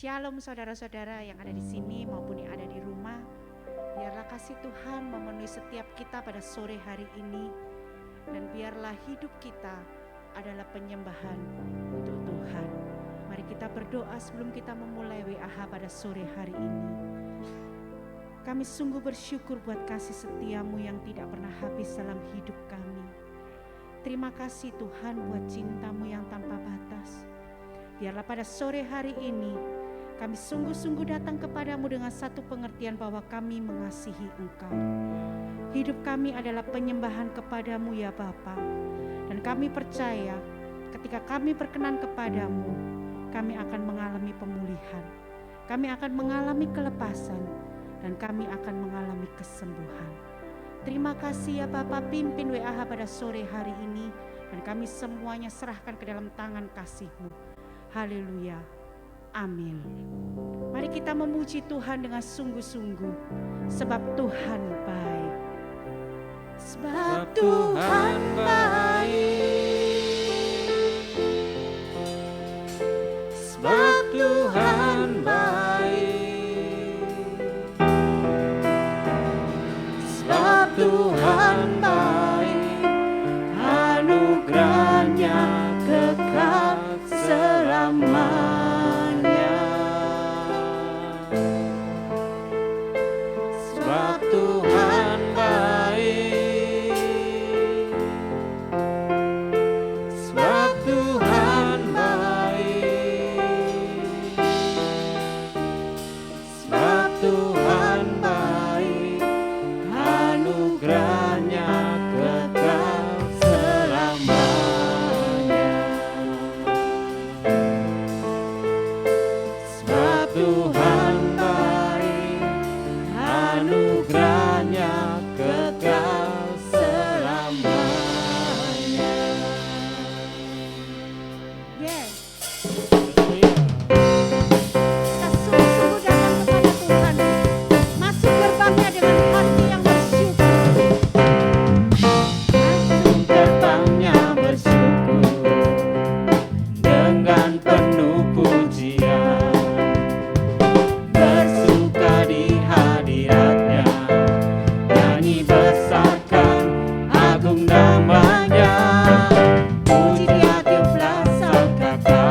Shalom saudara-saudara yang ada di sini maupun yang ada di rumah. Biarlah kasih Tuhan memenuhi setiap kita pada sore hari ini. Dan biarlah hidup kita adalah penyembahan untuk Tuhan. Mari kita berdoa sebelum kita memulai WAH pada sore hari ini. Kami sungguh bersyukur buat kasih setiamu yang tidak pernah habis dalam hidup kami. Terima kasih Tuhan buat cintamu yang tanpa batas. Biarlah pada sore hari ini kami sungguh-sungguh datang kepadamu dengan satu pengertian bahwa kami mengasihi Engkau. Hidup kami adalah penyembahan kepadamu ya Bapa. Dan kami percaya ketika kami berkenan kepadamu, kami akan mengalami pemulihan. Kami akan mengalami kelepasan dan kami akan mengalami kesembuhan. Terima kasih ya Bapa, pimpin WAH pada sore hari ini dan kami semuanya serahkan ke dalam tangan kasih-Mu. Haleluya. Amin. Mari kita memuji Tuhan dengan sungguh-sungguh sebab Tuhan baik. Sebab Tuhan baik. Sebab Tuhan baik. Sebab Tuhan baik. Anugerahnya kekal selamanya. Sebab Tuhan baik. Sebab Tuhan baik. Sebab Tuhan baik. Anugerahnya kekal selamanya. Sebab Tuhan baik, anugerahnya kekal selamanya. Yes. Kita sungguh-sungguh datang kepada Tuhan. Masuk gerbangnya dengan hati yang bersyukur. Masuk gerbangnya bersyukur dengan penuh pujian. Bersuka di hadiratnya, nyanyi besarkan agung namanya. Puji dia tiuplah sang kata.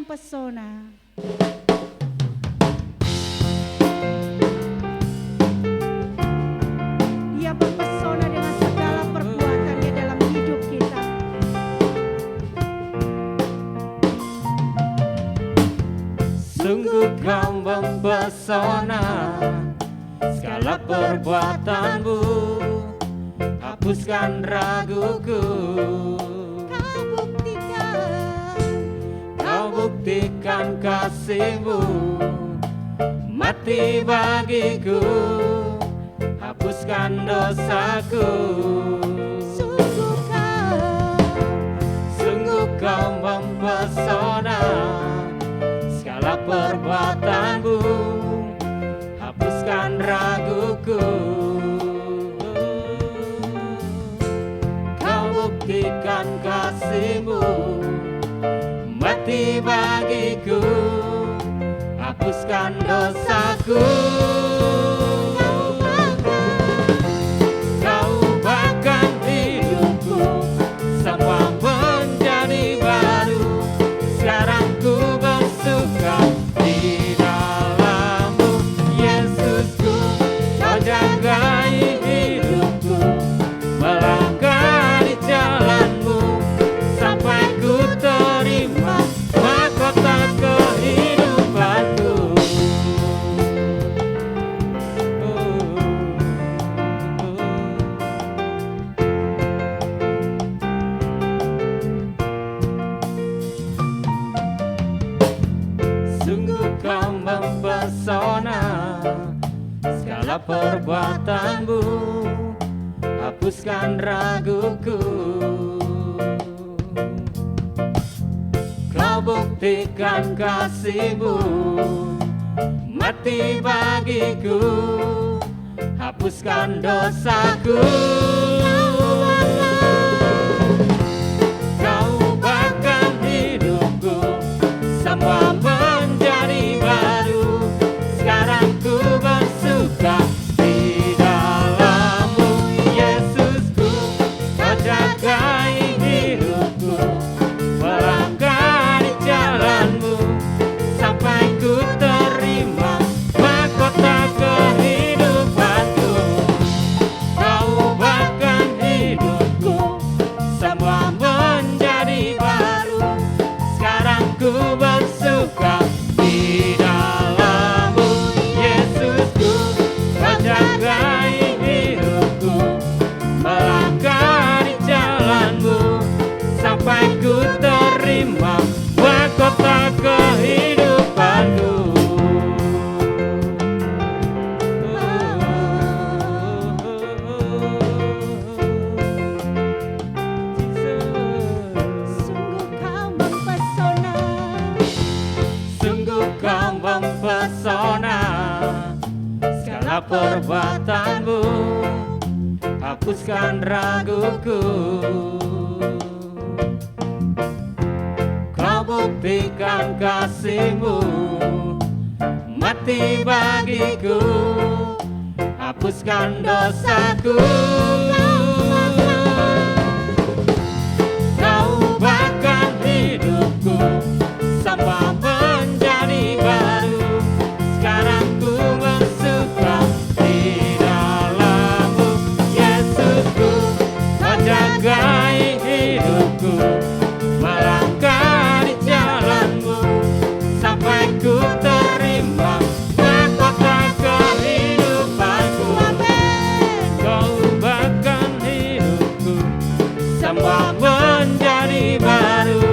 mempesona. Dia mempesona dengan segala perbuatannya dalam hidup kita. Sungguh kau mempesona, segala perbuatanmu hapuskan raguku. Kau buktikan kasihmu, mati bagiku, hapuskan dosaku. Sungguh kau mempesona, segala perbuatanmu hapuskan raguku. Kau buktikan kasihmu, mati bagiku, hapuskan dosaku. Kau ubahkan hidupku, semua menjadi baru. Sekarang ku bersuka di dalam-Mu, Yesusku. Kau jagai hidupku, melangkah di jalan-Mu, sampai ku terima mahkota kehidupanku. Sungguh kau mempesona, segala perbuatanmu hapuskan raguku. Kau buktikan kasihmu, mati bagiku, hapuskan dosaku. Kau ubahkan hidupku, semua menjadi baru. Sekarang ku bersuka di dalam-Mu, Yesusku. Kau jagai hidupku, melangkah di jalan-Mu, sampai ku terima mahkota kehidupanku. Kau ubahkan hidupku, semua menjadi baru. Sekarang ku bersuka di dalam-Mu, Yesusku. Kau jagai hidupku, melangkah di jalan-Mu, sampai ku terima mahkota kehidupanku. Sungguh kau mempesona. Sungguh kau mempesona, segala perbuatanmu hapuskan raguku. Kau buktikan kasihmu, mati bagiku, hapuskan dosaku. Kau ubahkan hidupku, semua menjadi baru. Sekarang ku bersuka di dalam-Mu, Yesusku. Kau jagai hidupku, melangkah di jalan-Mu, sampai ku terima mahkota kehidupanku. Kau ubahkan hidupku, semua menjadi baru.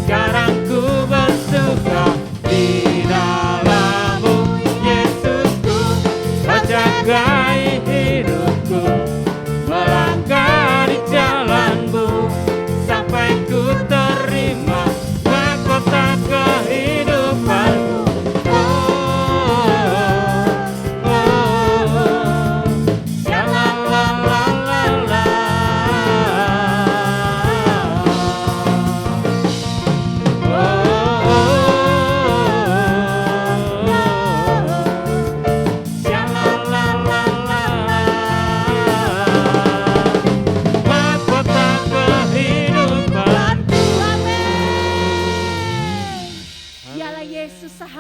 Sekarang ku bersuka di dalam-Mu, Yesusku. Kau jagai hidupku, melangkah di jalan-Mu, sampai ku terima mahkota kehidupanku. Oh, oh, oh. Sha-la-la-la-la-la.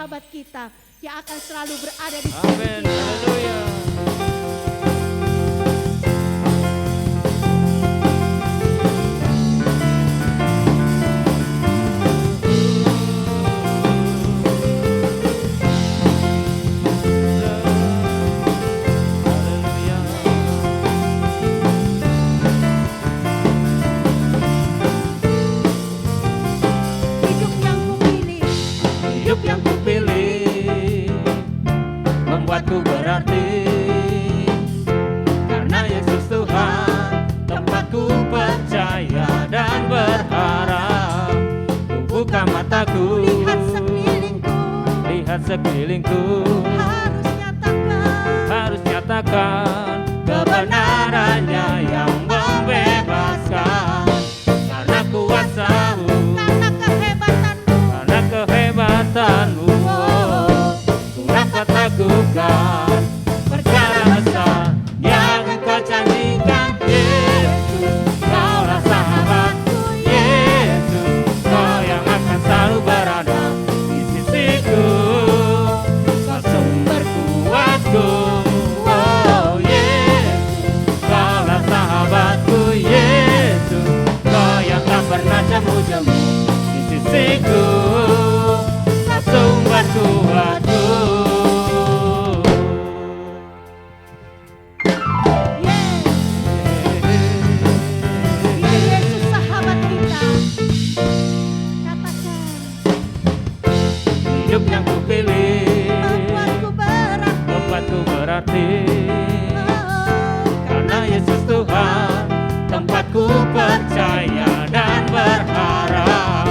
sahabat kita yang akan selalu berada di sisi Amin. kita. Haleluya. Hidup yang kupilih, Hidup yang kupilih membuatku berarti, karena Yesus Tuhan tempatku percaya dan berharap. Ku buka mataku, lihat sekelilingku, harus nyatakan kebenarannya yang membebaskan. Karena kuasamu, karena kehebatanmu, ku dapat lakukan perkara besar yang Engkau janjikan. Yesus, Kaulah sahabatku. Yesus, Kau yang akan selalu berada di sisiku. Kau sumber kuatku. Oh Yesus, Kaulah sahabatku. Yesus, Kau yang tak pernah jemu-jemu di sisiku. Kau sumber kuatku. Dia Yesus sahabat kita. Katakan, Hidup yang kupilih membuatku berarti. tempatku berarti, Oh, karena Yesus Tuhan tempatku percaya dan berharap.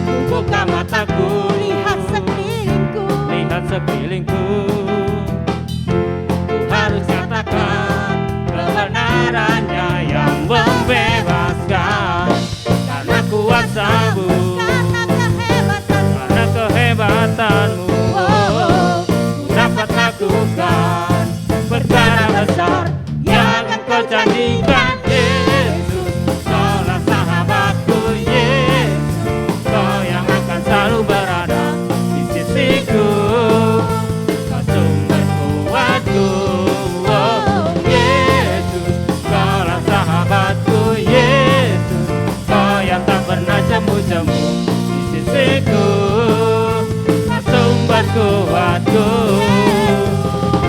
Ku buka mataku, lihat sekelilingku, lihat sekelilingku, ku harus katakan kebenarannya yang membebaskan. Karena kuasamu, karena kehebatanmu. karena kehebatanmu, ku dapat lakukan perkara besar yang Engkau janjikan. Yesus, Kaulah sahabatku. Yesus, Kau yang akan selalu berada di sisiku. Kau sumber kuatku. Oh Yesus, Kaulah sahabatku. Yesus, Kau yang tak pernah jemu-jemu di sisiku. Kau sumber kuatku.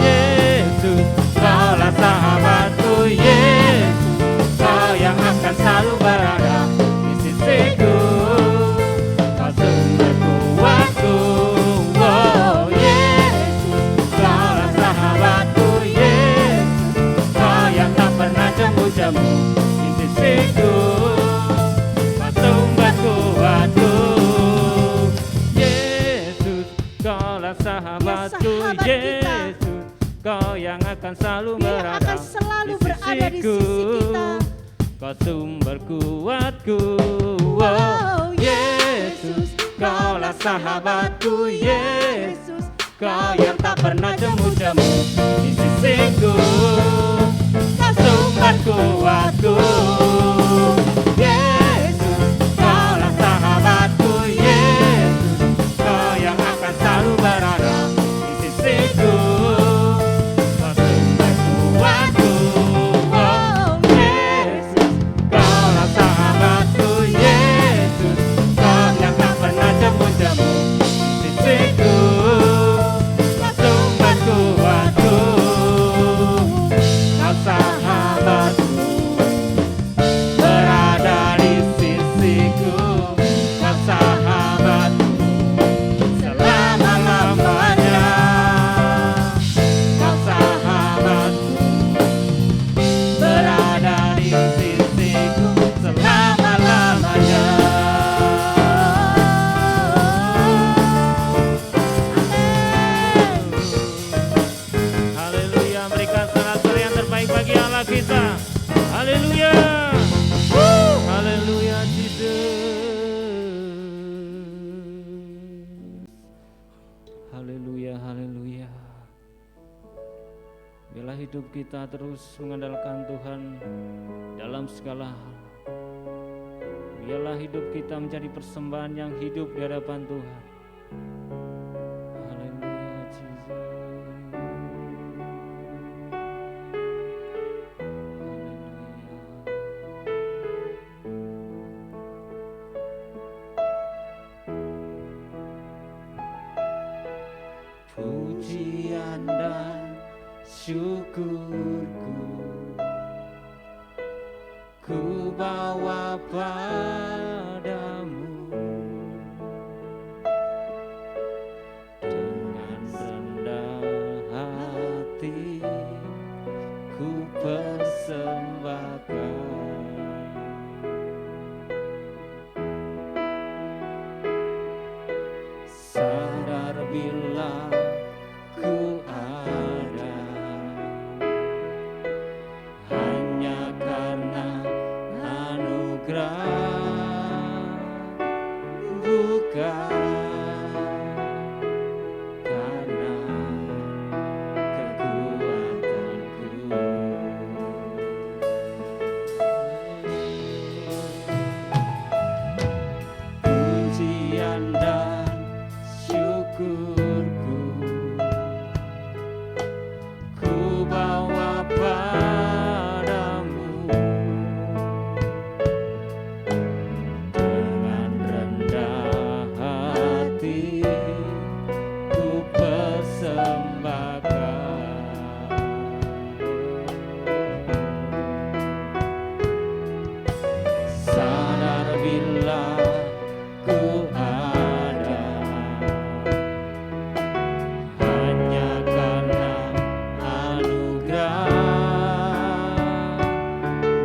Yesus, Kaulah sahabatku. Yesus, Kau yang akan selalu berada di sisiku. Kau sumber kuatku. Oh Yesus, Kaulah sahabatku. Yesus, Kau yang tak pernah jemu-jemu di sisiku. Kau sumber kuatku. Yesus, Kaulah sahabatku. sahabat kita. Yesus, Kau yang akan selalu Dia berada akan selalu di berada di sisiku. sisi kita. Kau sumber kuatku. Oh Yesus, Kaulah sahabatku. Yesus, Yesus, Kau yang tak pernah jemu-jemu di sisiku. Kau sumber kuatku. Yesus, Kaulah sahabatku. Yesus, Kau yang akan selalu berada di sisiku. Kau sumber kuatku. Oh Yesus, Kaulah sahabatku. Yesus, Kau yang tak pernah jemu-jemu di sisiku. Kau sumber kuatku. Kau sahabatku, berada di sisiku. Kau sahabatku selama-lamanya. Kau sahabatku, berada di sisiku selama-lamanya. Haleluya, berikan sorak-sorai yang terbaik bagi Allah kita. Haleluya. Haleluya, Jesus. Haleluya, haleluya. Biarlah hidup kita terus mengandalkan Tuhan dalam segala hal. Biarlah hidup kita menjadi persembahan yang hidup di hadapan Tuhan. syukurku ku bawa padamu dengan rendah hati ku persembahkan. Sadar bila ku ada hanya karena anugerah, bukan karena kekuatanku. Pujian dan syukurku ku bawa padamu dengan rendah hati ku persembahkan. Sadar bila ku ada hanya karena anugerah,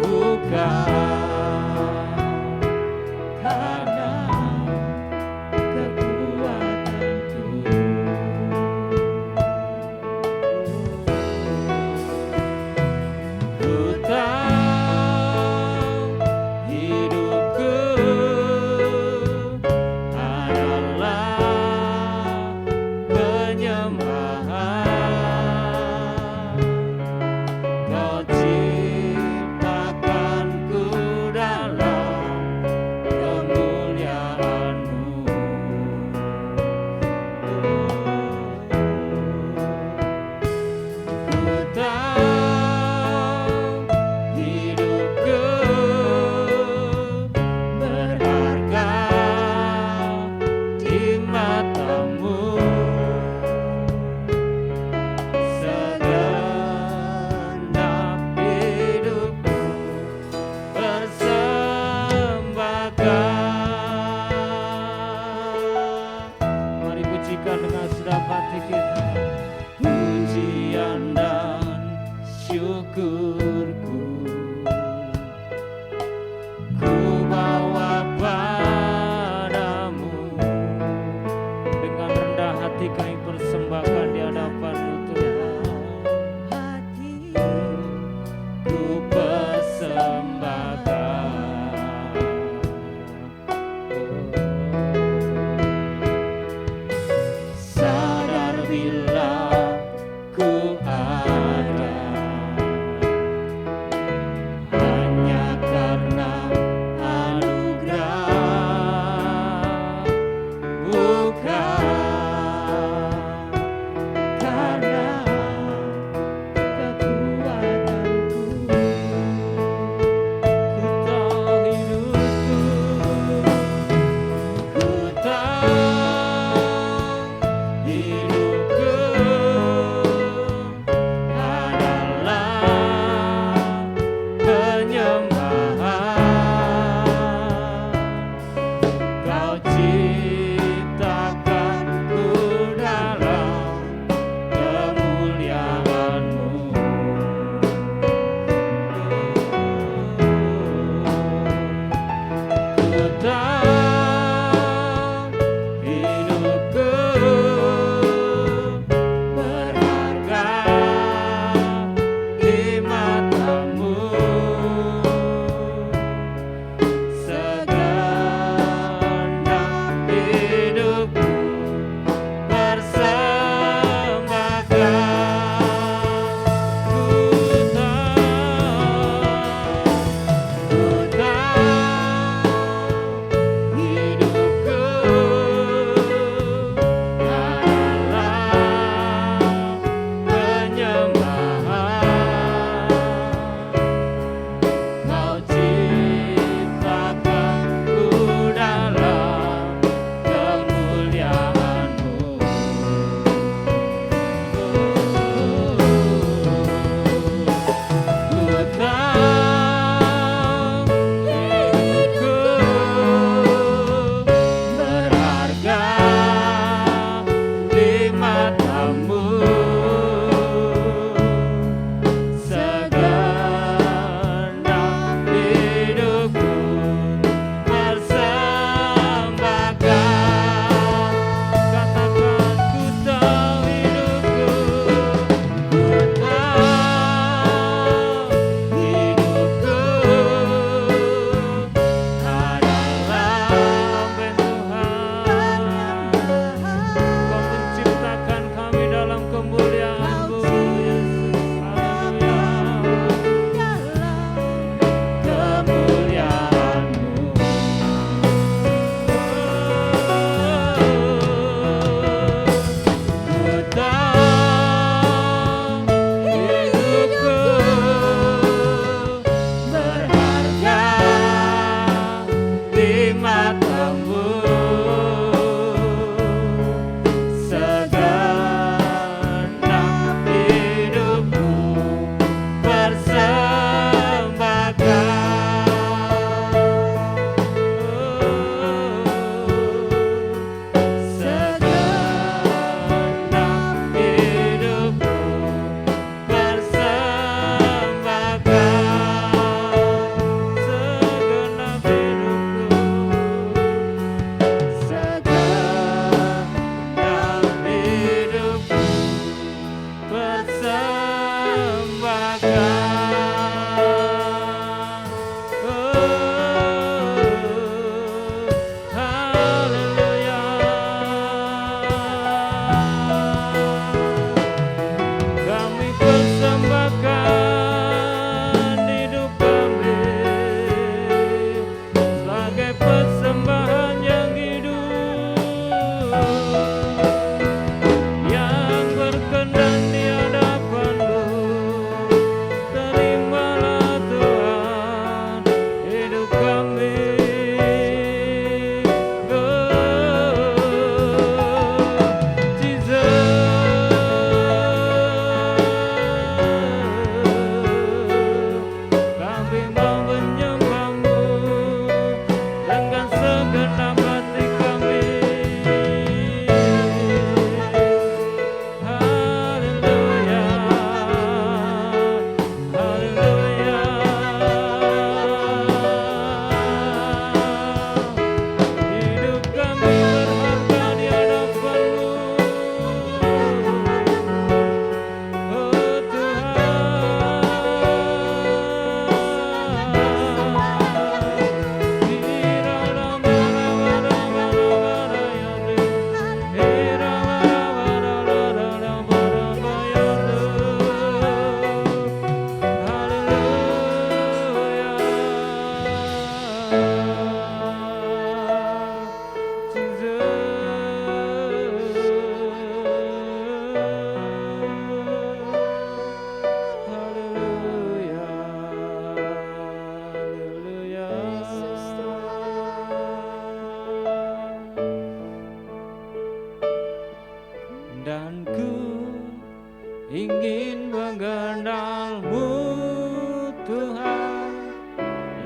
bukan karena kekuatanku. Ku tahu hidupku adalah penyembahan. Kau ciptakanku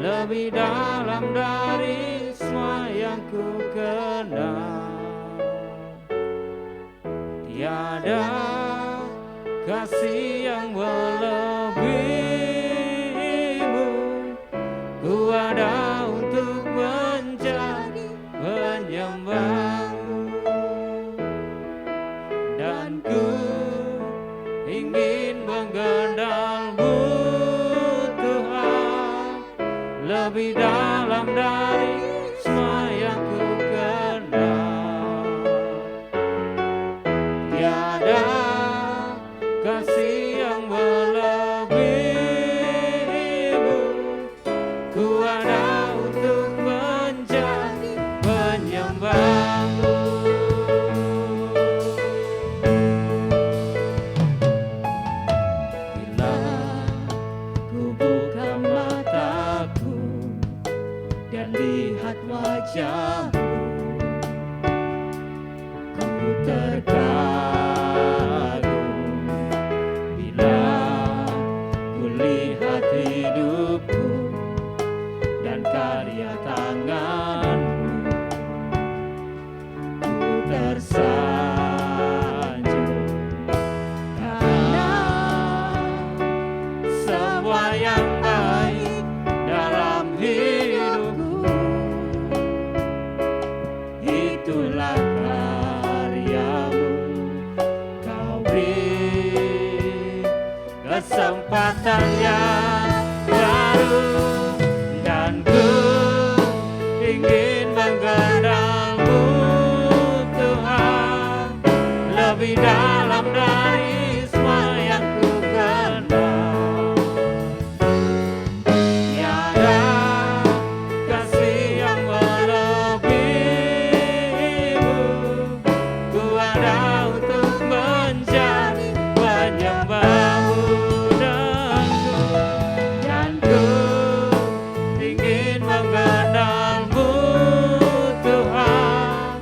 lebih dalam dari semua yang ku kenal. Tiada kasih yang melebihimu, ku ada untuk menjadi penyembahmu, dan ku ingin mengenalmu Tuhan, lebih dalam dari semua yang ku kenal. Tiada kasih yang melebihimu, ku ada untuk menjadi penyembahmu. Bila ku buka mataku dan lihat wajahmu, ku terkagum. Bila ku lihat hidupku dan karya tanganmu, ku tersanjung. Karena semua yang baik dalam hidupku, itulah karyamu. Kau beri kesempatan yang baru, dan ku ingin mengenalmu Tuhan, lebih dalam dari semua yang ku kenal. Tiada kasih yang melebihimu, ku ada untuk menjadi penyembahmu, dan ku ingin mengenalmu Tuhan,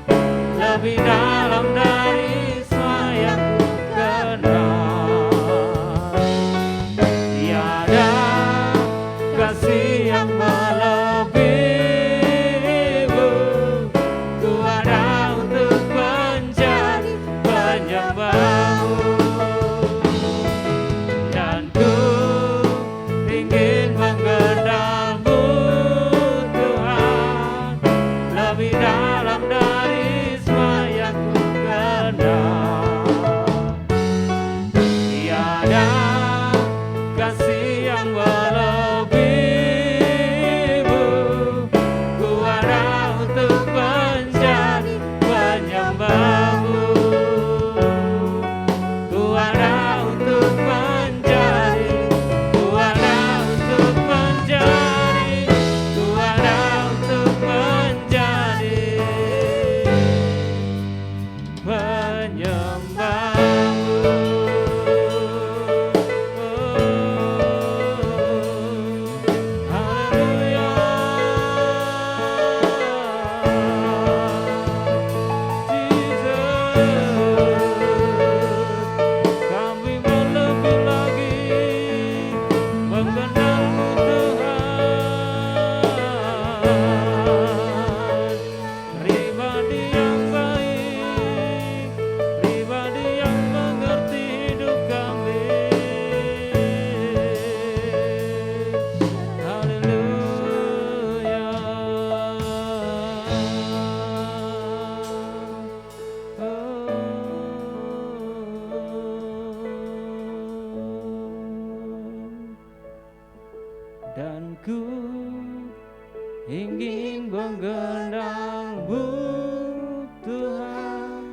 lebih dalam dari semua yang ku kenal. Tiada kasih yang melebihimu, ku ada untuk menjadi penyembahmu, dan ku ingin mengenalmu Tuhan, lebih dalam dari semua yang ku kenal. Tiada kasih yang melebihimu, ku ada untuk menjadi penyembahmu, ku ada untuk menjadi, ku ada untuk menjadi, ku ada untuk menjadi penyembahmu. Haleluya. Jesus, kami mau lebih lagi mengenalmu Tuhan, pribadi yang baik, pribadi yang mengerti hidup kami. Haleluya. Dan ku ingin mengenalmu Tuhan,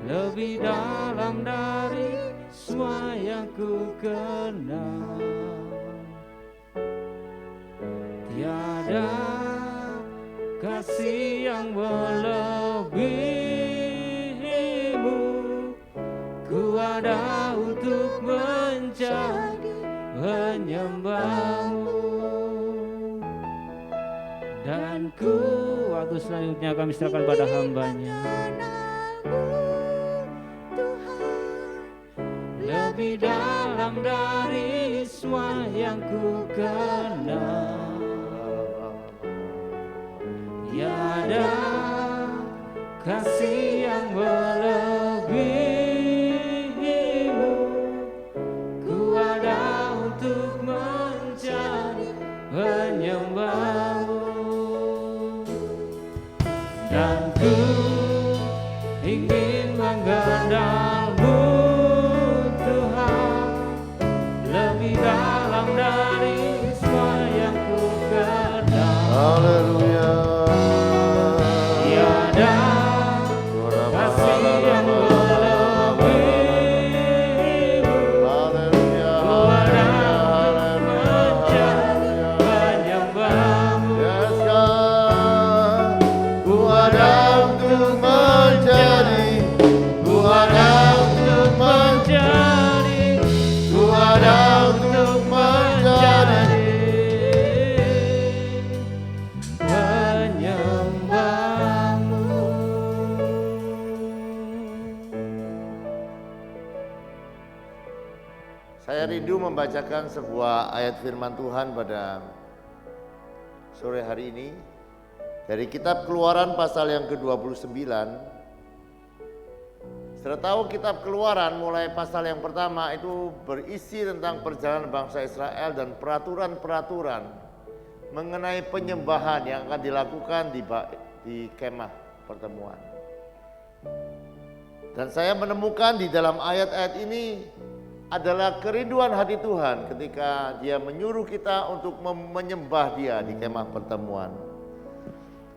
lebih dalam dari semua yang ku kenal. Tiada kasih yang melebihimu, ku ada untuk menjadi penyembahmu, dan ku. Waktu selanjutnya kami serahkan pada hambanya. Lebih dalam dari semua yang ku kenal. menyembahmu, dan ku ingin mengenalmu Tuhan lebih dalam dari semua yang ku kenal. Haleluya. Tiada kasih yang melebihimu. Haleluya. Ku ada mencari menyembahmu. Yes, God. Ku ada untuk mencari, ku ada untuk mencari, ku ada untuk mencari. Menyembahmu. Saya rindu membacakan sebuah ayat firman Tuhan pada sore hari ini dari kitab Keluaran pasal yang ke-29. Saudara tahu kitab Keluaran mulai pasal yang pertama itu berisi tentang perjalanan bangsa Israel dan peraturan-peraturan mengenai penyembahan yang akan dilakukan di kemah pertemuan. Dan saya menemukan di dalam ayat-ayat ini adalah kerinduan hati Tuhan ketika Dia menyuruh kita untuk menyembah Dia di kemah pertemuan.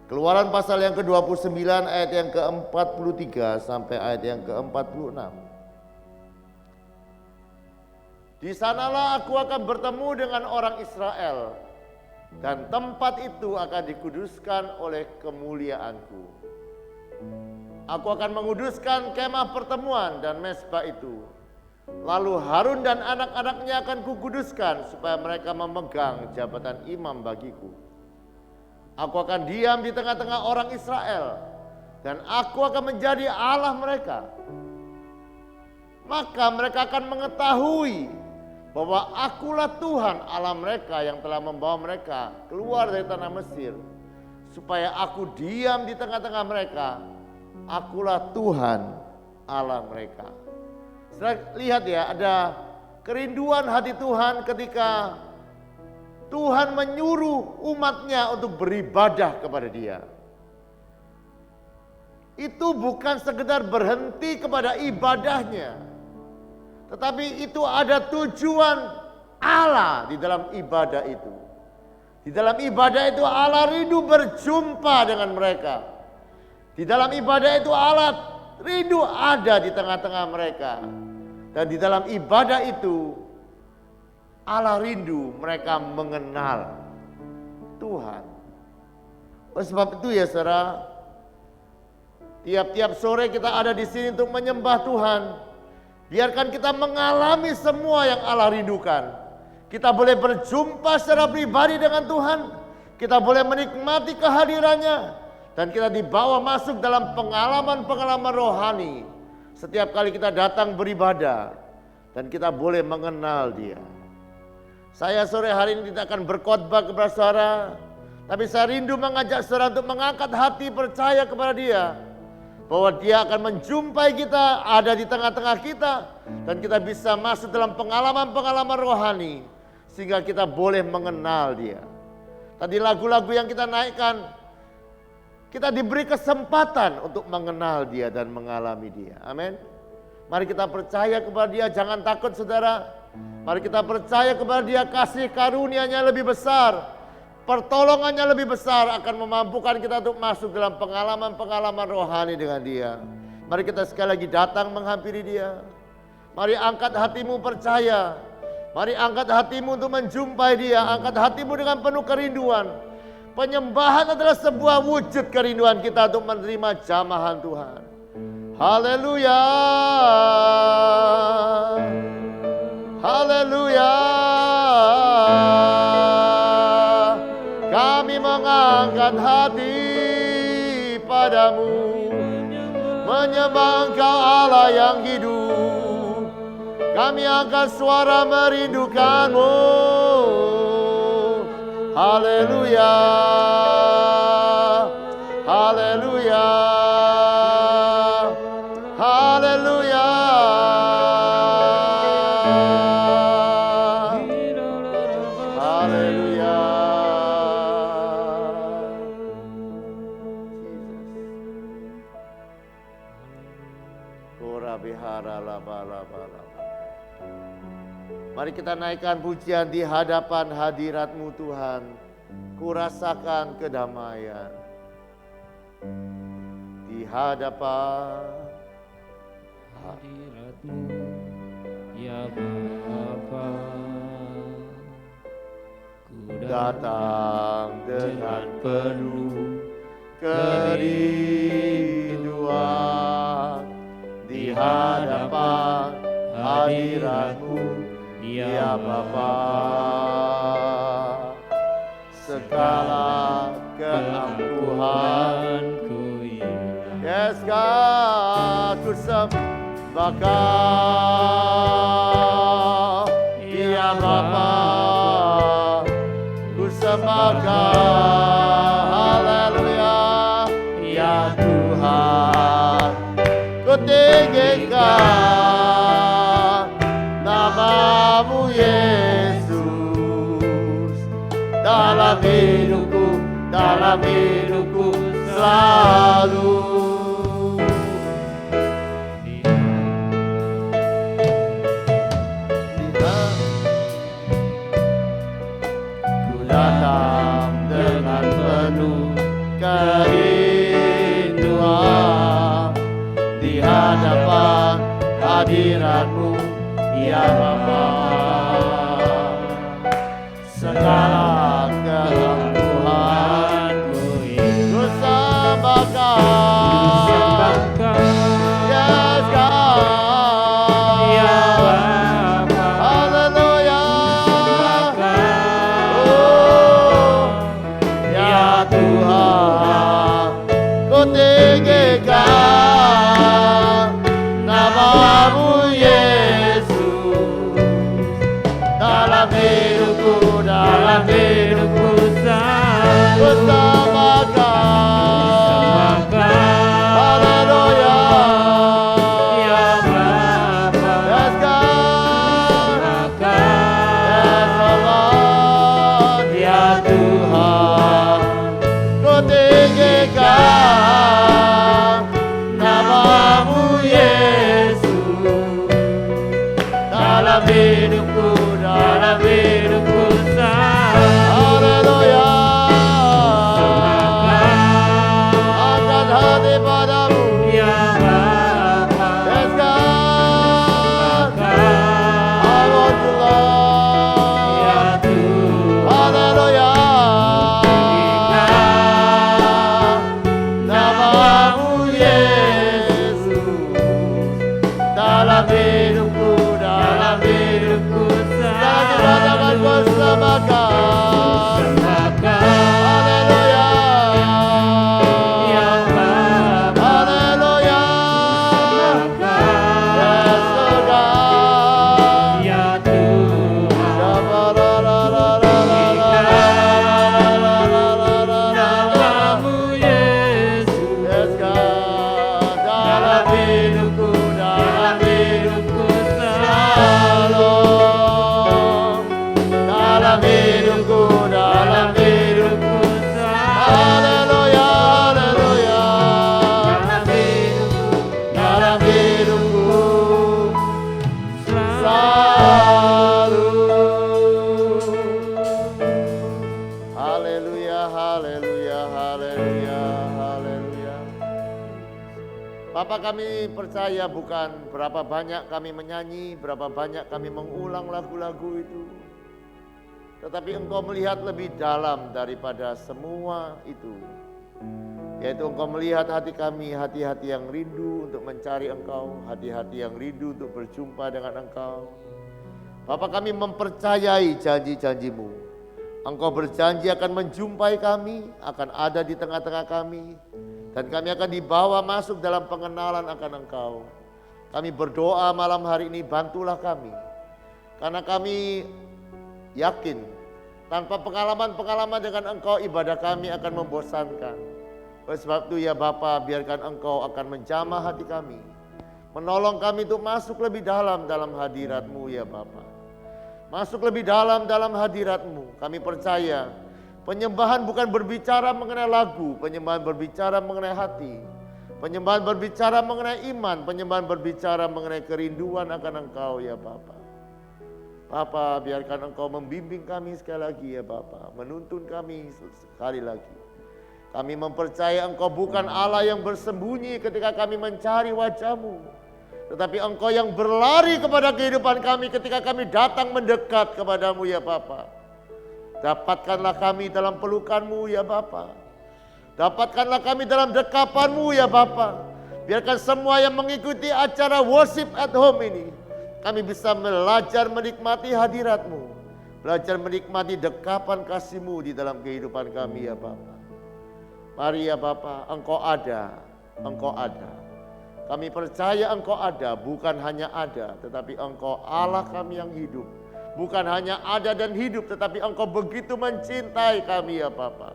Keluaran pasal yang ke-29 ayat yang ke-43 sampai ayat yang ke-46. Di sanalah aku akan bertemu dengan orang Israel, dan tempat itu akan dikuduskan oleh kemuliaanku. Aku akan menguduskan kemah pertemuan dan mezbah itu. Lalu Harun dan anak-anaknya akan kukuduskan supaya mereka memegang jabatan imam bagiku. Aku akan diam di tengah-tengah orang Israel, dan aku akan menjadi Allah mereka. Maka mereka akan mengetahui bahwa akulah Tuhan Allah mereka yang telah membawa mereka keluar dari tanah Mesir, supaya aku diam di tengah-tengah mereka. Akulah Tuhan Allah mereka. Lihat ya, ada kerinduan hati Tuhan ketika Tuhan menyuruh umatnya untuk beribadah kepada Dia. Itu bukan sekedar berhenti kepada ibadahnya, tetapi itu ada tujuan Allah di dalam ibadah itu. Di dalam ibadah itu Allah rindu berjumpa dengan mereka. Di dalam ibadah itu Allah rindu ada di tengah-tengah mereka. Dan di dalam ibadah itu Allah rindu mereka mengenal Tuhan. Oleh sebab itu ya saudara, tiap-tiap sore kita ada di sini untuk menyembah Tuhan. Biarkan kita mengalami semua yang Allah rindukan. Kita boleh berjumpa secara pribadi dengan Tuhan. Kita boleh menikmati kehadirannya. Dan kita dibawa masuk dalam pengalaman-pengalaman rohani. Setiap kali kita datang beribadah. Dan kita boleh mengenal Dia. Saya sore hari ini tidak akan berkhotbah kepada saudara. Tapi saya rindu mengajak saudara untuk mengangkat hati percaya kepada Dia. Bahwa Dia akan menjumpai kita, ada di tengah-tengah kita. Dan kita bisa masuk dalam pengalaman-pengalaman rohani. Sehingga kita boleh mengenal Dia. Tadi lagu-lagu yang kita naikkan, kita diberi kesempatan untuk mengenal Dia dan mengalami Dia. Amin. Mari kita percaya kepada Dia, jangan takut saudara. Mari kita percaya kepada Dia, kasih karunia-Nya lebih besar. Pertolongannya lebih besar akan memampukan kita untuk masuk dalam pengalaman-pengalaman rohani dengan Dia. Mari kita sekali lagi datang menghampiri Dia. Mari angkat hatimu percaya. Mari angkat hatimu untuk menjumpai Dia. Angkat hatimu dengan penuh kerinduan. Penyembahan adalah sebuah wujud kerinduan kita untuk menerima jamahan Tuhan. Haleluya. Haleluya. Kami mengangkat hati padamu, menyembah Engkau Allah yang hidup. Kami angkat suara merindukanmu. Haleluya. Haleluya. Haleluya. Haleluya. Mari kita naikkan pujian di hadapan hadirat-Mu Tuhan. Ku rasakan kedamaian di hadapan hadirat-Mu ya Bapa. Ku datang dengan penuh kerinduan di hadapan hadirat-Mu ya Bapa. Segala keangkuhanku hilang. Yes God, ku sembah Kau ya Bapa. Ku sembah Kau, haleluya ya Tuhan. Ku tinggikan nama-Mu Yesus dalam hidupku selalu. Ku datang dengan penuh kerinduan di hadapan hadirat-Mu ya Bapa. Segala keangkuhanku ku sembah Kau, yes God, ya Bapa. haleluya, oh ya Tuhan. Ku tinggikan nama-Mu Yesus dalam hidupku selalu. bersama Kau, haleluya Ya Bapa. yes God, yes Allah ya Tuhan. Ku tinggikan nama-Mu Yesus dalam hidupku selalu. haleluya. Angkat hati padamu, Ya Bapa. yes God, I want you Lord, Ya Tuhan. haleluya. Nama-Mu Yesus dalam hidupku selalu bersama Kau, haleluya Ya Bapa. haleluya yes God. Ya Tuhan. Namamu Yesus Yes God, dalam hidupku selalu. dalam hidupku haleluya haleluya dalam hidupku selalu. Haleluya haleluya haleluya haleluya. Bapa, kami percaya bukan berapa banyak kami menyanyi, berapa banyak kami mengulang lagu-lagu itu, tetapi Engkau melihat lebih dalam daripada semua itu. Yaitu Engkau melihat hati kami, hati-hati yang rindu untuk mencari Engkau, hati-hati yang rindu untuk berjumpa dengan Engkau. Bapa, kami mempercayai janji-janji-Mu. Engkau berjanji akan menjumpai kami, akan ada di tengah-tengah kami, dan kami akan dibawa masuk dalam pengenalan akan Engkau. Kami berdoa malam hari ini, bantulah kami, karena kami yakin tanpa pengalaman-pengalaman dengan Engkau, ibadah kami akan membosankan. Oleh sebab itu ya Bapa, biarkan Engkau akan menjamah hati kami, menolong kami untuk masuk lebih dalam hadirat-Mu ya Bapa. Masuk lebih dalam hadirat-Mu. Kami percaya penyembahan bukan berbicara mengenai lagu, penyembahan berbicara mengenai hati. Penyembahan berbicara mengenai iman, penyembahan berbicara mengenai kerinduan akan Engkau ya Bapa. Bapa, biarkan Engkau membimbing kami sekali lagi ya Bapa, menuntun kami sekali lagi. Kami mempercaya Engkau bukan Allah yang bersembunyi ketika kami mencari wajah-Mu, tetapi Engkau yang berlari kepada kehidupan kami ketika kami datang mendekat kepadamu ya Bapa. Dapatkanlah kami dalam pelukan-Mu ya Bapa. Dapatkanlah kami dalam dekapan-Mu ya Bapa. Biarkan semua yang mengikuti acara worship at home ini, kami bisa belajar menikmati hadirat-Mu, belajar menikmati dekapan kasih-Mu di dalam kehidupan kami ya Bapa. Mari ya Bapa, Engkau ada, Engkau ada. Kami percaya Engkau ada, bukan hanya ada, tetapi Engkau Allah kami yang hidup. Bukan hanya ada dan hidup, tetapi Engkau begitu mencintai kami ya Bapa.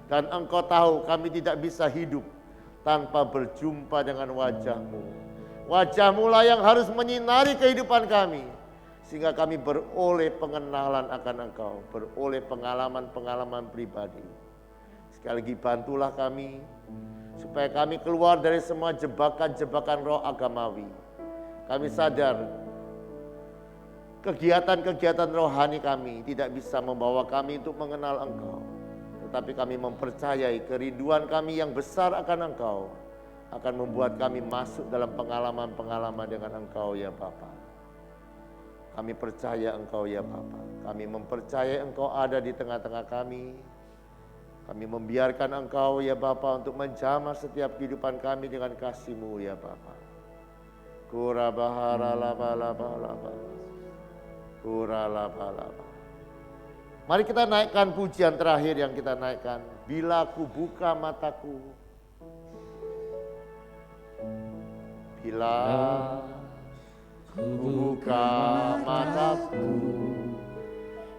Dan Engkau tahu kami tidak bisa hidup tanpa berjumpa dengan wajah-Mu. Wajah-Mu lah yang harus menyinari kehidupan kami, sehingga kami beroleh pengenalan akan Engkau, beroleh pengalaman-pengalaman pribadi. Sekali lagi bantulah kami, supaya kami keluar dari semua jebakan-jebakan roh agamawi. Kami sadar, kegiatan-kegiatan rohani kami tidak bisa membawa kami untuk mengenal Engkau. Tetapi kami mempercayai kerinduan kami yang besar akan Engkau akan membuat kami masuk dalam pengalaman-pengalaman dengan Engkau ya Bapa. Kami percaya Engkau ya Bapa. Kami mempercayai Engkau ada di tengah-tengah kami. Kami membiarkan Engkau ya Bapa untuk menjamah setiap kehidupan kami dengan kasih-Mu ya Bapa. Kurabahara laba laba laba. Kuralaba laba. Mari kita naikkan pujian terakhir yang kita naikkan. Bila ku buka mataku. Bila ku buka mataku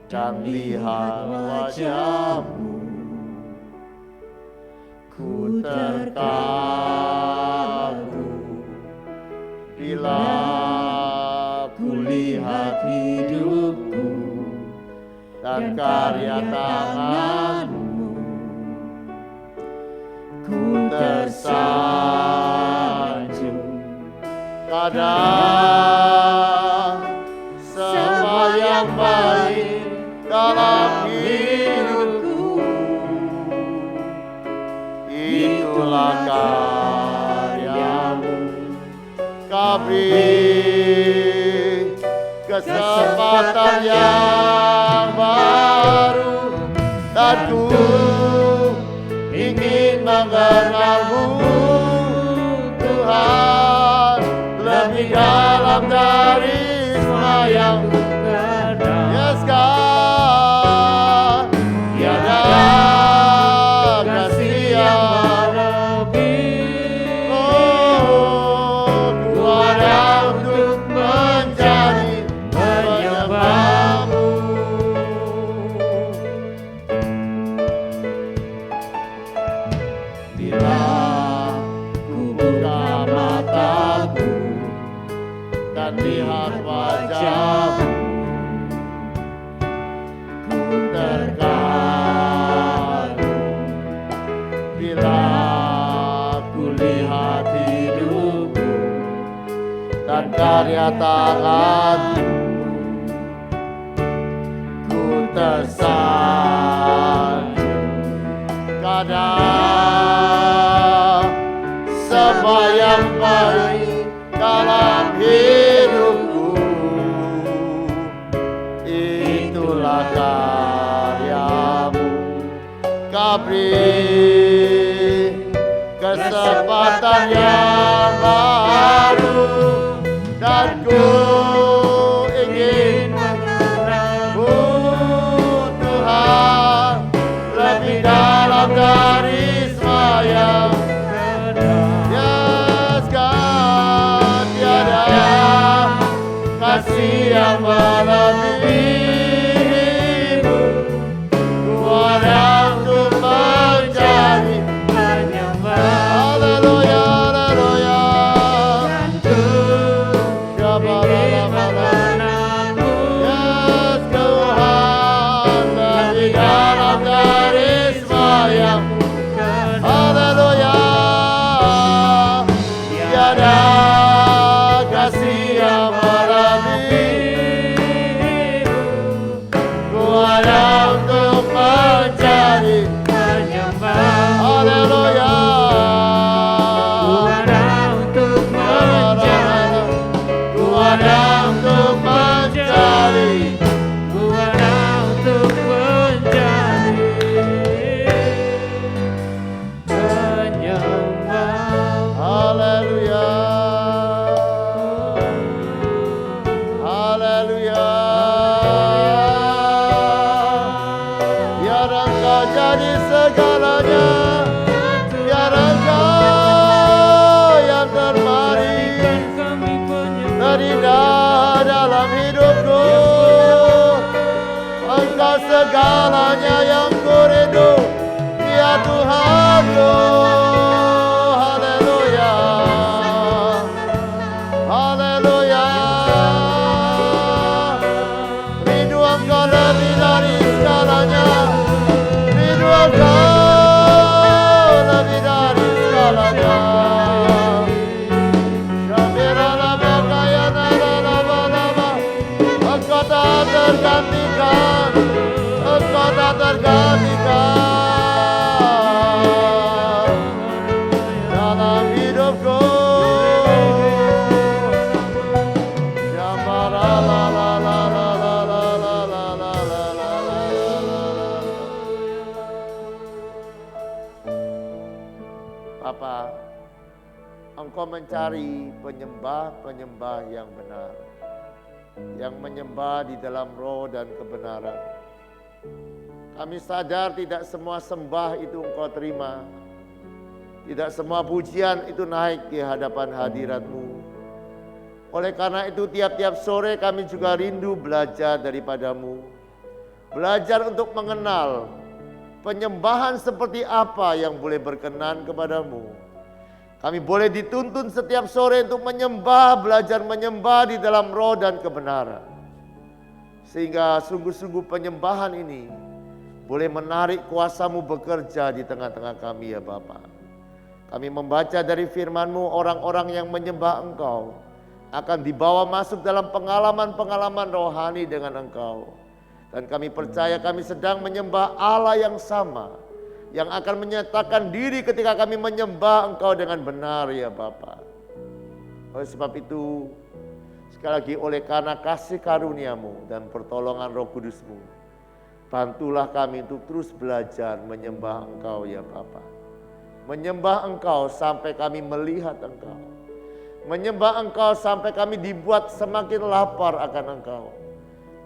dan lihat wajah-Mu, ku terkagum. Bila ku lihat hidupku dan karya tangan-Mu, ku tersanjung. Kadang semua yang baik dalam hidupku, itulah karya-Mu. Kau beri kesempatan yang baru, dan ku ingin mengenal-Mu Tuhan, lebih dalam dari semua yang kenal. Yes God, tiada kasih yang lebih. Oh, ku ada untuk menjadi penyembah-Mu. Bila ku buka mataku dan lihat wajah-Mu, ku terkagum. Bila ku lihat hidupku dan karya tangan-Mu, ku tersanjung. Kadang semua yang baik dalam hidupku, itulah karya-Mu. Kau beri kesempatan yang baru, dan ku ingin mengenal-Mu Tuhan, lebih dalam dari semua yang kenal. Yes God, tiada kasih yang melebihi-Mu. Ku ada untuk menjadi penyembah. Haleluya, haleluya. Yes Tuhan, lebih dalam dari semua Engkau jadi segalanya. Biar Engkau yang terbaik terindah dalam hidupku. Engkau segalanya yang ku rindu, ya Tuhanku. Haleluya, haleluya. Rindu Engkau lebih dari segalanya. Rindu Engkau lebih dari segalanya. Engkau tak tergantikan, Engkau tak tergantikan dalam hidupku. Bapa, Engkau mencari penyembah-penyembah yang benar, yang menyembah di dalam roh dan kebenaran. Kami sadar tidak semua sembah itu Engkau terima. Tidak semua pujian itu naik di hadapan hadirat-Mu. Oleh karena itu tiap-tiap sore kami juga rindu belajar daripada-Mu. Belajar untuk mengenal penyembahan seperti apa yang boleh berkenan kepada-Mu. Kami boleh dituntun setiap sore untuk menyembah, belajar menyembah di dalam roh dan kebenaran. Sehingga sungguh-sungguh penyembahan ini boleh menarik kuasa-Mu bekerja di tengah-tengah kami ya Bapa. Kami membaca dari firman-Mu, orang-orang yang menyembah Engkau akan dibawa masuk dalam pengalaman-pengalaman rohani dengan Engkau. Dan kami percaya kami sedang menyembah Allah yang sama, yang akan menyatakan diri ketika kami menyembah Engkau dengan benar ya Bapa. Oleh sebab itu, sekali lagi oleh karena kasih karunia-Mu dan pertolongan Roh Kudus-Mu, bantulah kami untuk terus belajar menyembah Engkau ya Bapa. Menyembah Engkau sampai kami melihat Engkau. Menyembah Engkau sampai kami dibuat semakin lapar akan Engkau.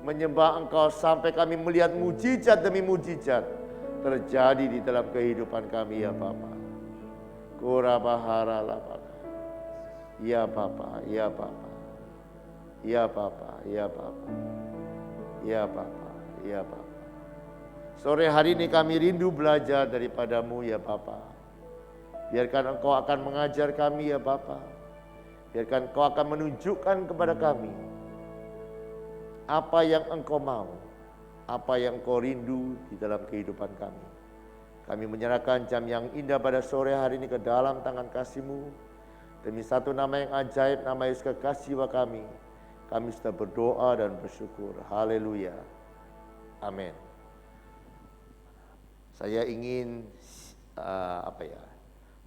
Menyembah Engkau sampai kami melihat mujizat demi mujizat terjadi di dalam kehidupan kami ya Bapa. Kurabahara lapaka. Ya Bapa, ya Bapa. Ya Bapa, ya Bapa. Ya Bapa, ya Bapa. Sore hari ini kami rindu belajar daripada-Mu ya Bapa. Biarkan Engkau akan mengajar kami ya Bapa. Biarkan Engkau akan menunjukkan kepada kami apa yang Engkau mau, apa yang Engkau rindu di dalam kehidupan kami. Kami menyerahkan jam yang indah pada sore hari ini ke dalam tangan kasih-Mu. Demi satu nama yang ajaib, nama Yesus kekasih wa kami sudah berdoa dan bersyukur. Haleluya. Amin. Saya ingin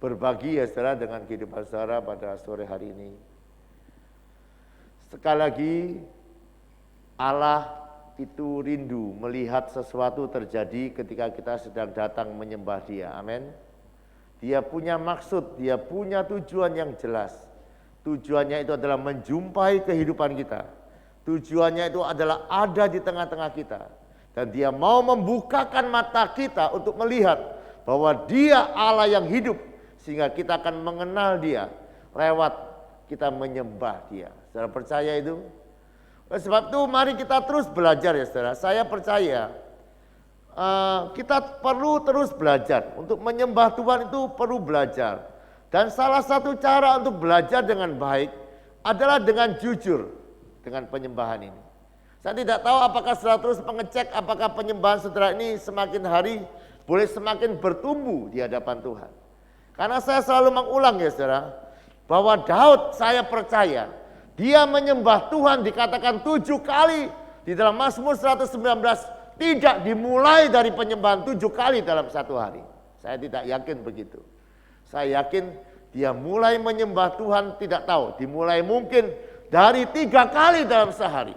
berbagi ya saudara dengan kehidupan saudara pada sore hari ini. Sekali lagi, Allah itu rindu melihat sesuatu terjadi ketika kita sedang datang menyembah Dia. Amin. Dia punya maksud, Dia punya tujuan yang jelas. Tujuannya itu adalah menjumpai kehidupan kita. Tujuannya itu adalah ada di tengah-tengah kita. Dan Dia mau membukakan mata kita untuk melihat bahwa Dia Allah yang hidup. Sehingga kita akan mengenal Dia lewat kita menyembah Dia. Saudara percaya itu? Oleh sebab itu mari kita terus belajar ya saudara. Saya percaya kita perlu terus belajar. Untuk menyembah Tuhan itu perlu belajar. Dan salah satu cara untuk belajar dengan baik adalah dengan jujur dengan penyembahan ini. Saya tidak tahu apakah saudara terus mengecek apakah penyembahan saudara ini semakin hari boleh semakin bertumbuh di hadapan Tuhan. Karena saya selalu mengulang ya saudara, bahwa Daud saya percaya, dia menyembah Tuhan dikatakan 7 kali di dalam Mazmur 119, tidak dimulai dari penyembahan 7 kali dalam satu hari. Saya tidak yakin begitu. Saya yakin dia mulai menyembah Tuhan tidak tahu, dimulai mungkin dari 3 kali dalam sehari.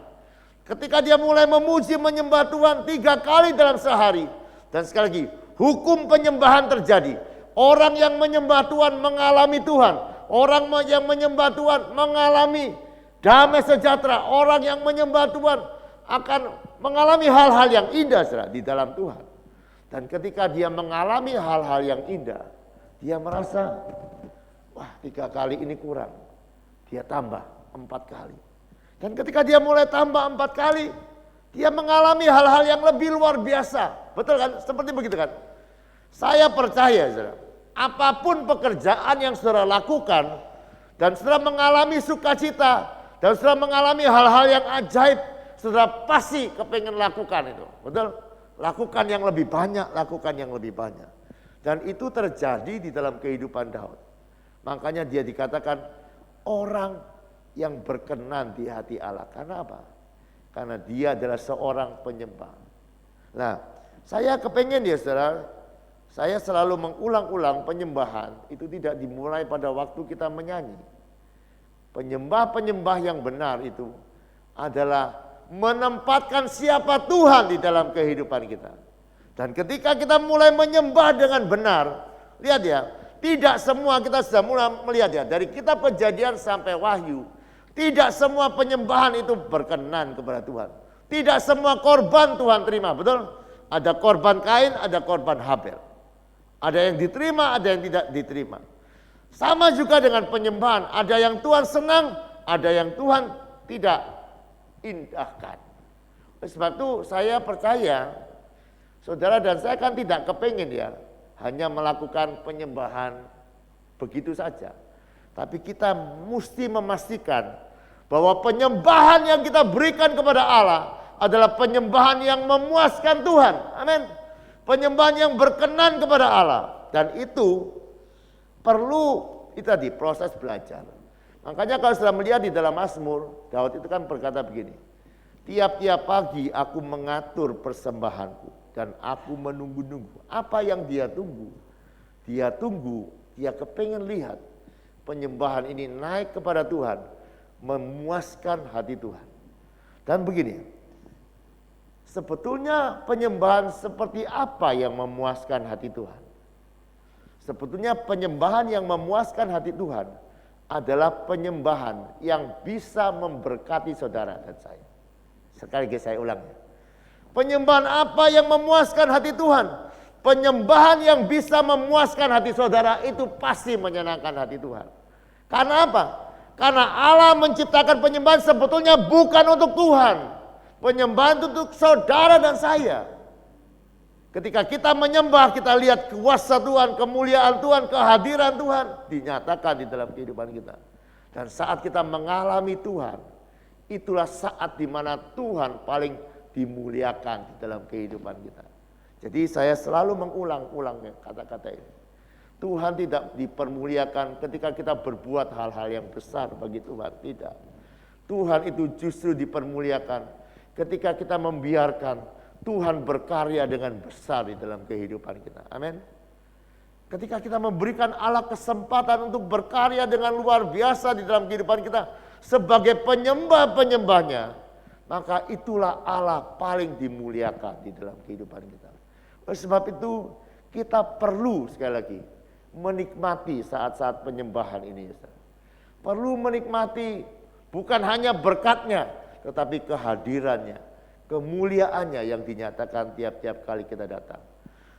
Ketika dia mulai memuji menyembah Tuhan 3 kali dalam sehari. Dan sekali lagi, hukum penyembahan terjadi. Orang yang menyembah Tuhan mengalami Tuhan. Orang yang menyembah Tuhan mengalami damai sejahtera. Orang yang menyembah Tuhan akan mengalami hal-hal yang indah di dalam Tuhan. Dan ketika dia mengalami hal-hal yang indah, dia merasa, wah 3 kali ini kurang. Dia tambah 4 kali. Dan ketika dia mulai tambah 4 kali, dia mengalami hal-hal yang lebih luar biasa. Betul kan? Seperti begitu kan? Saya percaya, saudara, apapun pekerjaan yang saudara lakukan, dan saudara mengalami sukacita, dan saudara mengalami hal-hal yang ajaib, saudara pasti kepengen lakukan itu. Betul? Lakukan yang lebih banyak, lakukan yang lebih banyak. Dan itu terjadi di dalam kehidupan Daud. Makanya dia dikatakan orang yang berkenan di hati Allah. Karena apa? Karena dia adalah seorang penyembah. Nah, saya kepengen ya saudara, saya selalu mengulang-ulang penyembahan itu tidak dimulai pada waktu kita menyanyi. Penyembah-penyembah yang benar itu adalah menempatkan siapa Tuhan di dalam kehidupan kita. Dan ketika kita mulai menyembah dengan benar, lihat ya, tidak semua kita sudah mulai melihat ya, dari kitab Kejadian sampai Wahyu, tidak semua penyembahan itu berkenan kepada Tuhan. Tidak semua korban Tuhan terima, betul? Ada korban Kain, ada korban Habel. Ada yang diterima, ada yang tidak diterima. Sama juga dengan penyembahan, ada yang Tuhan senang, ada yang Tuhan tidak indahkan. Sebab itu saya percaya, saudara dan saya kan tidak kepengen ya, hanya melakukan penyembahan begitu saja. Tapi kita mesti memastikan bahwa penyembahan yang kita berikan kepada Allah adalah penyembahan yang memuaskan Tuhan. Amin. Penyembahan yang berkenan kepada Allah. Dan itu perlu tadi proses belajar. Makanya kalau sudah melihat di dalam Mazmur, Daud itu kan berkata begini, tiap-tiap pagi aku mengatur persembahanku dan aku menunggu-nunggu. Apa yang dia tunggu? Dia tunggu, dia kepengen lihat penyembahan ini naik kepada Tuhan, memuaskan hati Tuhan. Dan begini, sebetulnya penyembahan seperti apa yang memuaskan hati Tuhan? Sebetulnya penyembahan yang memuaskan hati Tuhan adalah penyembahan yang bisa memberkati saudara dan saya. Sekali lagi saya ulang. Penyembahan apa yang memuaskan hati Tuhan? Penyembahan yang bisa memuaskan hati saudara itu pasti menyenangkan hati Tuhan. Karena apa? Karena Allah menciptakan penyembahan sebetulnya bukan untuk Tuhan. Penyembahan untuk saudara dan saya. Ketika kita menyembah, kita lihat kuasa Tuhan, kemuliaan Tuhan, kehadiran Tuhan dinyatakan di dalam kehidupan kita. Dan saat kita mengalami Tuhan, itulah saat di mana Tuhan paling dimuliakan di dalam kehidupan kita. Jadi saya selalu mengulang-ulang kata-kata ini. Tuhan tidak dipermuliakan ketika kita berbuat hal-hal yang besar bagi Tuhan, tidak. Tuhan itu justru dipermuliakan ketika kita membiarkan Tuhan berkarya dengan besar di dalam kehidupan kita. Amin. Ketika kita memberikan Allah kesempatan untuk berkarya dengan luar biasa di dalam kehidupan kita sebagai penyembah-penyembahnya, maka itulah Allah paling dimuliakan di dalam kehidupan kita. Oleh sebab itu kita perlu sekali lagi menikmati saat-saat penyembahan ini. Perlu menikmati bukan hanya berkatnya, tetapi kehadirannya, kemuliaannya yang dinyatakan tiap-tiap kali kita datang.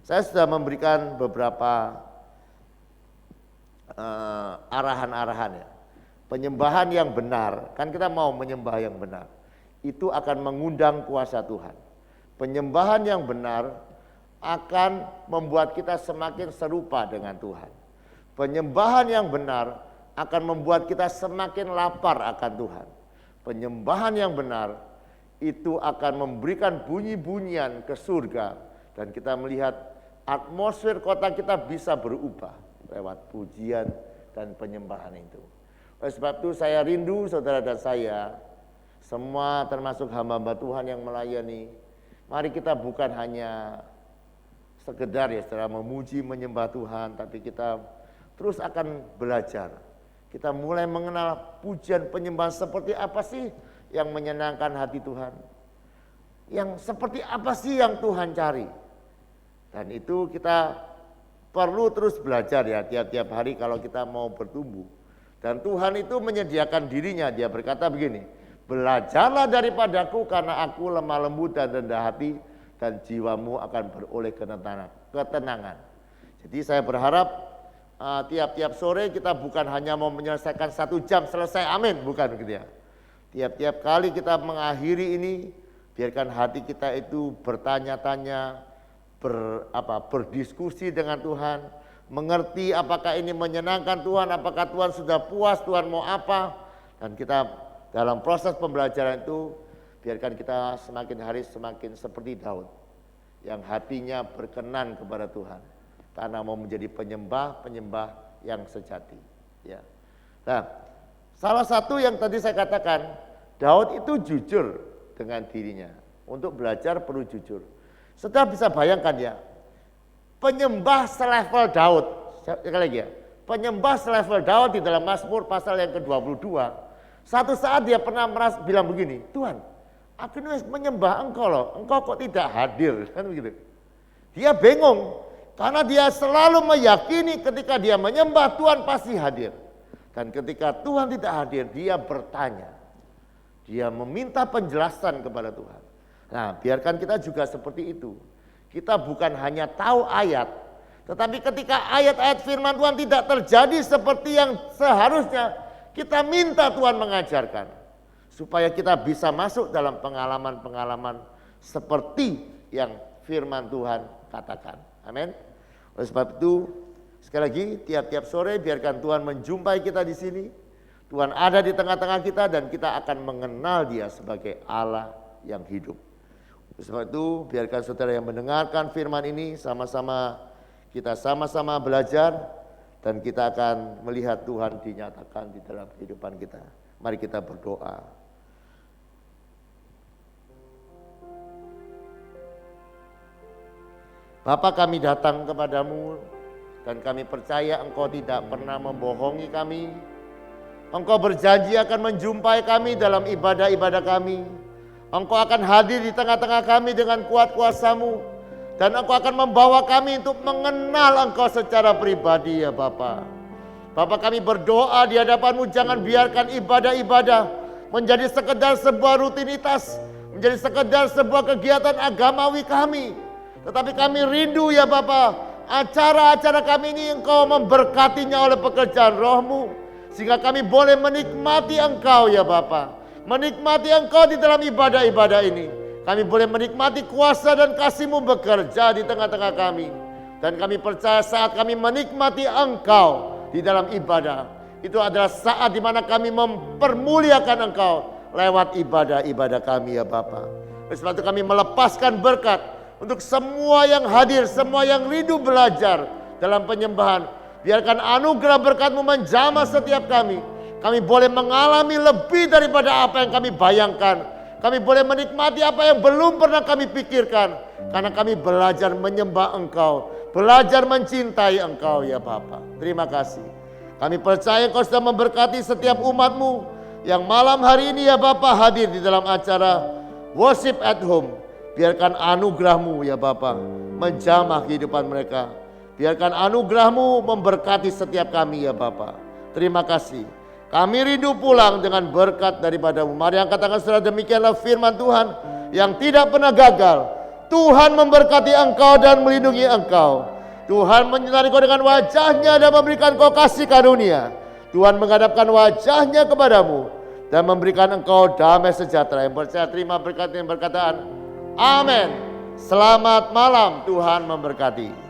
Saya sudah memberikan beberapa arahan-arahan ya. Penyembahan yang benar, kan kita mau menyembah yang benar, itu akan mengundang kuasa Tuhan. Penyembahan yang benar akan membuat kita semakin serupa dengan Tuhan. Penyembahan yang benar akan membuat kita semakin lapar akan Tuhan. Penyembahan yang benar itu akan memberikan bunyi-bunyian ke surga. Dan kita melihat atmosfer kota kita bisa berubah lewat pujian dan penyembahan itu. Oleh sebab itu saya rindu saudara dan saya, semua termasuk hamba-hamba Tuhan yang melayani, mari kita bukan hanya sekedar ya saudara memuji menyembah Tuhan, tapi kita terus akan belajar. Kita mulai mengenal pujian penyembahan seperti apa sih yang menyenangkan hati Tuhan. Yang seperti apa sih yang Tuhan cari. Dan itu kita perlu terus belajar ya tiap-tiap hari kalau kita mau bertumbuh. Dan Tuhan itu menyediakan dirinya, dia berkata begini, belajarlah daripadaku karena aku lemah lembut dan rendah hati, dan jiwamu akan beroleh ketenangan. Jadi saya berharap tiap-tiap sore kita bukan hanya mau menyelesaikan 1 jam selesai, amin, bukan gitu ya. Tiap-tiap kali kita mengakhiri ini, biarkan hati kita itu bertanya-tanya, berdiskusi dengan Tuhan, mengerti apakah ini menyenangkan Tuhan, apakah Tuhan sudah puas, Tuhan mau apa. Dan kita dalam proses pembelajaran itu, biarkan kita semakin hari semakin seperti Daud, yang hatinya berkenan kepada Tuhan, karena mau menjadi penyembah yang sejati. Ya. Nah, salah satu yang tadi saya katakan, Daud itu jujur dengan dirinya. Untuk belajar perlu jujur. Saudara bisa bayangkan ya, penyembah selevel Daud, sekali lagi ya, penyembah selevel Daud di dalam Mazmur pasal yang ke-22, satu saat dia pernah bilang begini, Tuhan, aku ini menyembah engkau loh, engkau kok tidak hadir, kan begitu. Dia bingung, karena dia selalu meyakini ketika dia menyembah Tuhan pasti hadir. Dan ketika Tuhan tidak hadir, dia bertanya, dia meminta penjelasan kepada Tuhan. Nah, biarkan kita juga seperti itu. Kita bukan hanya tahu ayat, tetapi ketika ayat-ayat firman Tuhan tidak terjadi seperti yang seharusnya, kita minta Tuhan mengajarkan. Supaya kita bisa masuk dalam pengalaman-pengalaman seperti yang firman Tuhan katakan. Amin. Oleh sebab itu, sekali lagi, tiap-tiap sore biarkan Tuhan menjumpai kita di sini. Tuhan ada di tengah-tengah kita dan kita akan mengenal Dia sebagai Allah yang hidup. Sebab itu biarkan saudara yang mendengarkan firman ini kita sama-sama belajar dan kita akan melihat Tuhan dinyatakan di dalam kehidupan kita. Mari kita berdoa. Bapa, kami datang kepadamu dan kami percaya Engkau tidak pernah membohongi kami. Engkau berjanji akan menjumpai kami dalam ibadah-ibadah kami. Engkau akan hadir di tengah-tengah kami dengan kuat kuasa-Mu. Dan Engkau akan membawa kami untuk mengenal Engkau secara pribadi ya Bapa. Bapa, kami berdoa di hadapan-Mu, jangan biarkan ibadah-ibadah menjadi sekedar sebuah rutinitas, menjadi sekedar sebuah kegiatan agamawi kami. Tetapi kami rindu ya Bapa, acara-acara kami ini Engkau memberkatinya oleh pekerjaan Roh-Mu, sehingga kami boleh menikmati Engkau ya Bapa. Menikmati Engkau di dalam ibadah-ibadah ini. Kami boleh menikmati kuasa dan kasih-Mu bekerja di tengah-tengah kami. Dan kami percaya saat kami menikmati Engkau di dalam ibadah, itu adalah saat di mana kami mempermuliakan Engkau lewat ibadah-ibadah kami ya Bapa. Oleh sebab itu kami melepaskan berkat untuk semua yang hadir, semua yang rindu belajar dalam penyembahan. Biarkan anugerah berkat-Mu menjamah setiap kami. Kami boleh mengalami lebih daripada apa yang kami bayangkan. Kami boleh menikmati apa yang belum pernah kami pikirkan. Karena kami belajar menyembah Engkau, belajar mencintai Engkau ya Bapa. Terima kasih. Kami percaya Engkau sudah memberkati setiap umat-Mu yang malam hari ini ya Bapa hadir di dalam acara Worship at Home. Biarkan anugerah-Mu ya Bapa menjamah kehidupan mereka. Biarkan anugerah-Mu memberkati setiap kami ya Bapa. Terima kasih. Kami rindu pulang dengan berkat daripada-Mu. Mari yang katakan saudara, demikianlah firman Tuhan yang tidak pernah gagal. Tuhan memberkati engkau dan melindungi engkau. Tuhan menyertai engkau dengan wajah-Nya dan memberikan engkau kasih karunia. Tuhan menghadapkan wajah-Nya kepadamu dan memberikan engkau damai sejahtera. Yang percaya terima berkat yang berkataan. Amin. Selamat malam, Tuhan memberkati.